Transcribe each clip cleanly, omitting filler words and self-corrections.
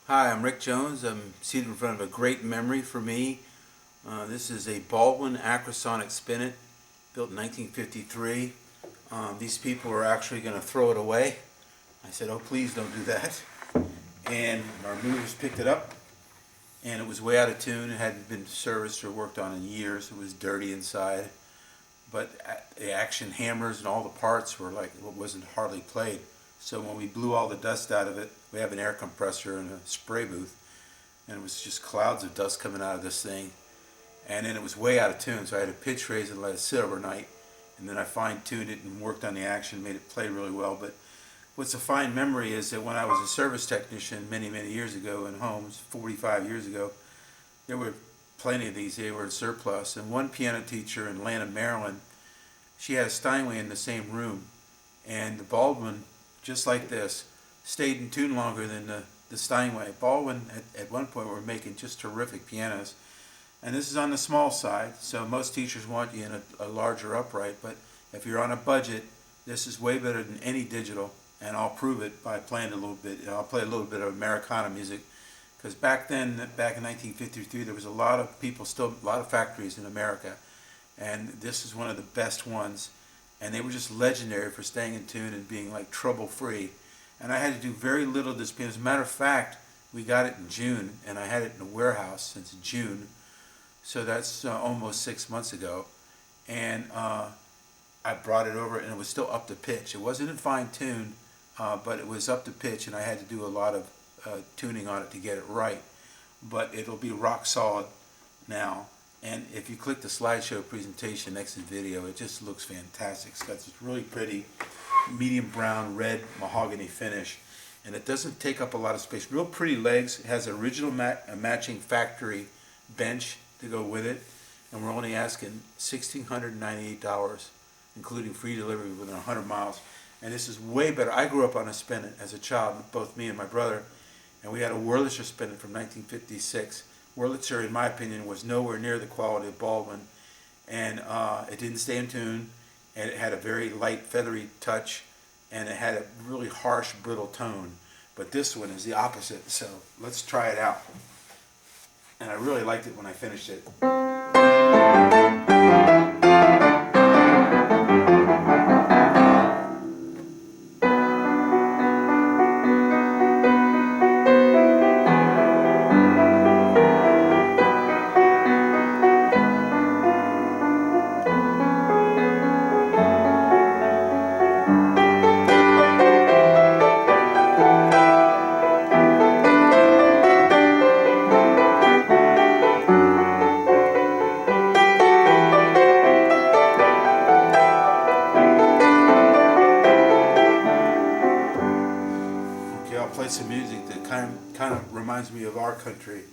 Hi, I'm Rick Jones. I'm seated in front of a great memory for me. This is a Baldwin Acrosonic spinet built in 1953. These people are actually going to throw it away. I said, oh please don't do that. And our movers picked it up and it was way out of tune. It hadn't been serviced or worked on in years. It was dirty inside. But the action hammers and all the parts were like, it wasn't hardly played. So when we blew all the dust out of it, we have an air compressor and a spray booth, and it was just clouds of dust coming out of this thing. And then it was way out of tune, so I had to pitch raise it and let it sit overnight. And then I fine-tuned it and worked on the action, made it play really well. But what's a fine memory is that when I was a service technician many, many years ago in homes, 45 years ago, there were plenty of these. They were in surplus. And one piano teacher in Atlanta, Maryland, she had a Steinway in the same room. And the Baldwin, just like this, stayed in tune longer than the Steinway. Baldwin at one point were making just terrific pianos. And this is on the small side, so most teachers want you in a larger upright, but if you're on a budget, this is way better than any digital, and I'll prove it by playing a little bit. I'll play a little bit of Americana music, because back then, back in 1953, there was a lot of people, still a lot of factories in America, and this is one of the best ones, and they were just legendary for staying in tune and being like trouble-free. And I had to do very little of this piano. As a matter of fact, we got it in June, and I had it in a warehouse since June. So that's almost 6 months ago. And I brought it over, and it was still up to pitch. It wasn't in fine tune, but it was up to pitch, and I had to do a lot of tuning on it to get it right. But it'll be rock solid now. And if you click the slideshow presentation next to the video, it just looks fantastic. It's got this really pretty medium brown red mahogany finish, and it doesn't take up a lot of space. Real pretty legs. It has an original matching factory bench to go with it, and we're only asking $1,698, including free delivery within 100 miles. And this is way better. I grew up on a spinet as a child, both me and my brother, and we had a Wurlitzer spinet from 1956. Wurlitzer, in my opinion, was nowhere near the quality of Baldwin, and it didn't stay in tune, and it had a very light, feathery touch, and it had a really harsh, brittle tone. But this one is the opposite, so let's try it out. And I really liked it when I finished it. I'll play some music that kind of reminds me of our country.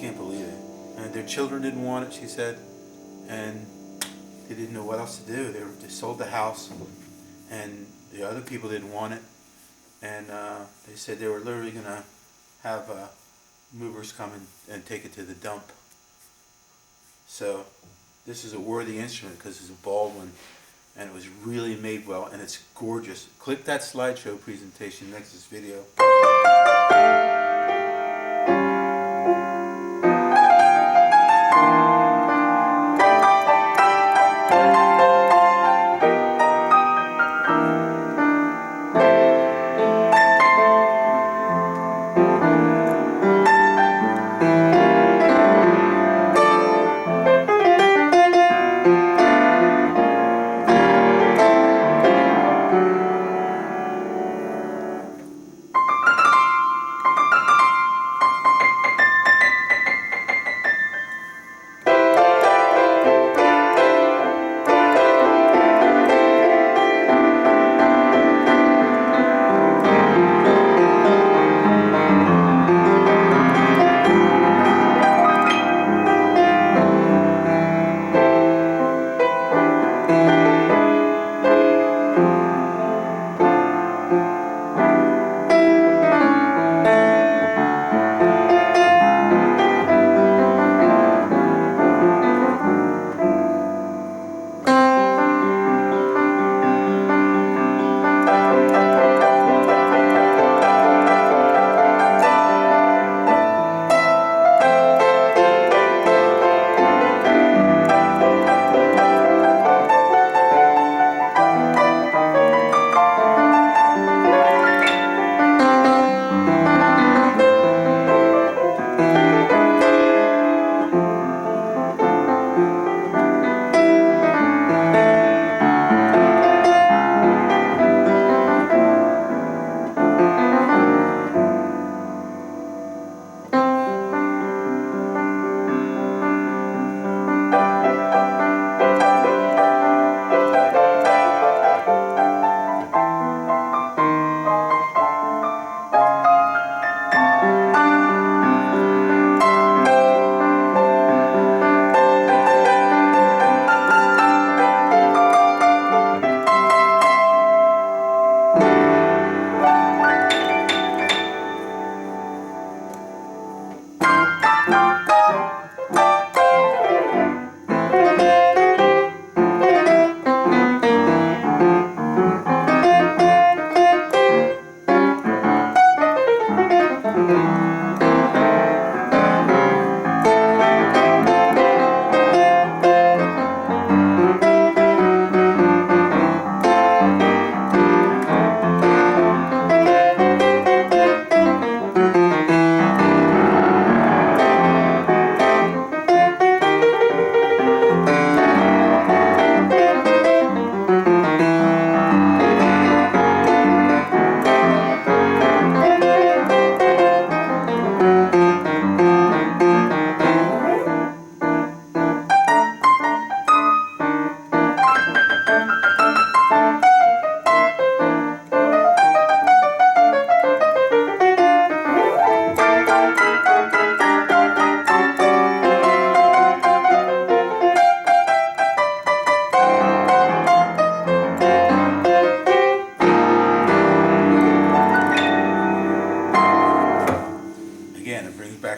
can't believe it. And their children didn't want it, she said, and they didn't know what else to do. They sold the house, and the other people didn't want it, and they said they were literally going to have movers come and take it to the dump. So this is a worthy instrument because it's a Baldwin, and it was really made well, and it's gorgeous. Click that slideshow presentation next to this video.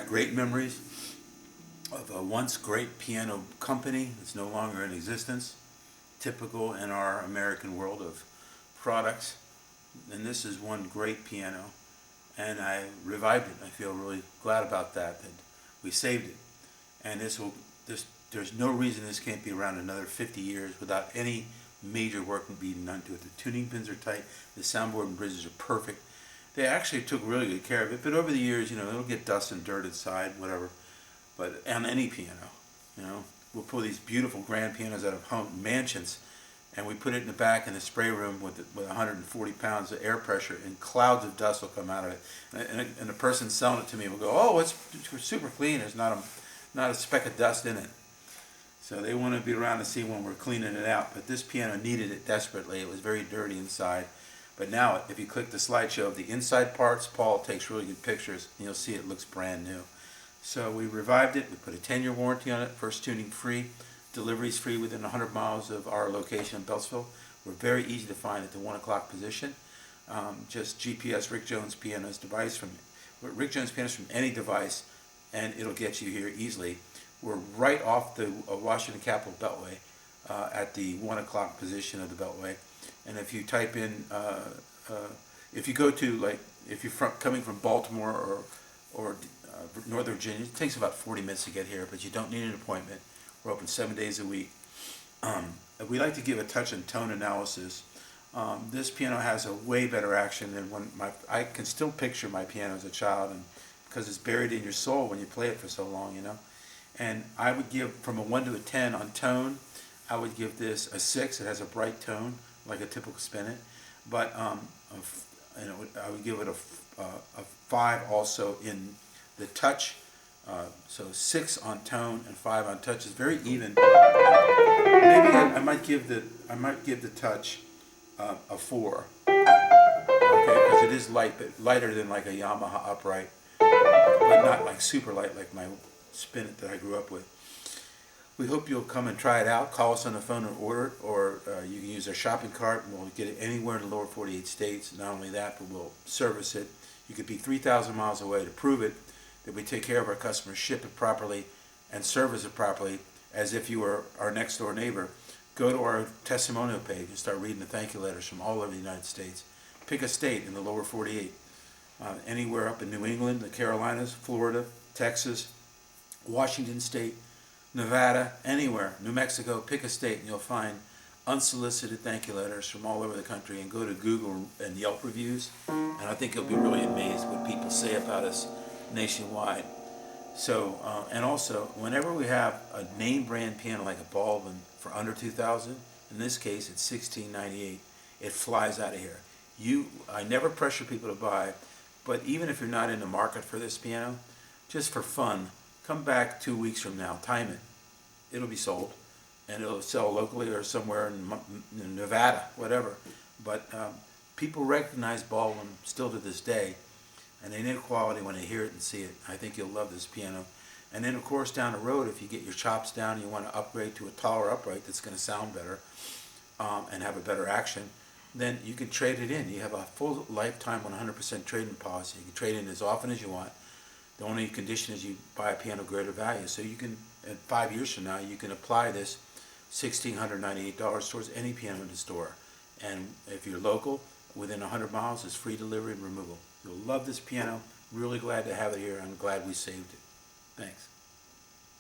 Great memories of a once great piano company that's no longer in existence, typical in our American world of products. And this is one great piano, and I revived it. I feel really glad about that we saved it. And there's no reason this can't be around another 50 years without any major work being done to it. The tuning pins are tight, the soundboard and bridges are perfect. They actually took really good care of it, but over the years, it'll get dust and dirt inside, whatever. But on any piano, we'll pull these beautiful grand pianos out of home mansions, and we put it in the back in the spray room with 140 pounds of air pressure, and clouds of dust will come out of it. And the person selling it to me will go, "Oh, it's super clean. There's not a speck of dust in it." So they want to be around to see when we're cleaning it out. But this piano needed it desperately. It was very dirty inside. But now, if you click the slideshow of the inside parts, Paul takes really good pictures, and you'll see it looks brand new. So we revived it. We put a 10-year warranty on it. First tuning free. Deliveries free within 100 miles of our location in Beltsville. We're very easy to find at the 1 o'clock position. Just GPS Rick Jones Pianos device from Rick Jones Pianos from any device, and it'll get you here easily. We're right off the Washington Capitol Beltway at the 1 o'clock position of the Beltway. And if you type in, if you go to, like, if you're coming from Baltimore or Northern Virginia, it takes about 40 minutes to get here, but you don't need an appointment. We're open 7 days a week. We like to give a touch and tone analysis. This piano has a way better action than when I can still picture my piano as a child, and because it's buried in your soul when you play it for so long, you know. And I would give, from a 1 to a 10 on tone, I would give this a 6. It has a bright tone, like a typical spinet. But I would give it a 5 also in the touch. So 6 on tone and 5 on touch is very even. Maybe I might give the touch a 4. Okay, because it is light, but lighter than like a Yamaha upright, but not like super light like my spinet that I grew up with. We hope you'll come and try it out. Call us on the phone and order it, or you can use our shopping cart and we'll get it anywhere in the lower 48 states. Not only that, but we'll service it. You could be 3,000 miles away to prove it that we take care of our customers, ship it properly, and service it properly as if you were our next door neighbor. Go to our testimonial page and start reading the thank you letters from all over the United States. Pick a state in the lower 48. Anywhere up in New England, the Carolinas, Florida, Texas, Washington State, Nevada, anywhere, New Mexico, pick a state and you'll find unsolicited thank you letters from all over the country. And go to Google and Yelp reviews, and I think you'll be really amazed what people say about us nationwide. So, and also, whenever we have a name brand piano like a Baldwin for under $2,000, in this case it's $1,698, it flies out of here. I never pressure people to buy, but even if you're not in the market for this piano, just for fun, come back 2 weeks from now, time it. It'll be sold, and it'll sell locally or somewhere in Nevada, whatever. But people recognize Baldwin still to this day, and they know quality when they hear it and see it. I think you'll love this piano. And then, of course, down the road, if you get your chops down and you want to upgrade to a taller upright that's going to sound better and have a better action, then you can trade it in. You have a full lifetime 100% trade-in policy. You can trade in as often as you want. The only condition is you buy a piano of greater value. So you can, 5 years from now, you can apply this $1,698 towards any piano in the store. And if you're local, within 100 miles, it's free delivery and removal. You'll love this piano. Really glad to have it here. I'm glad we saved it. Thanks.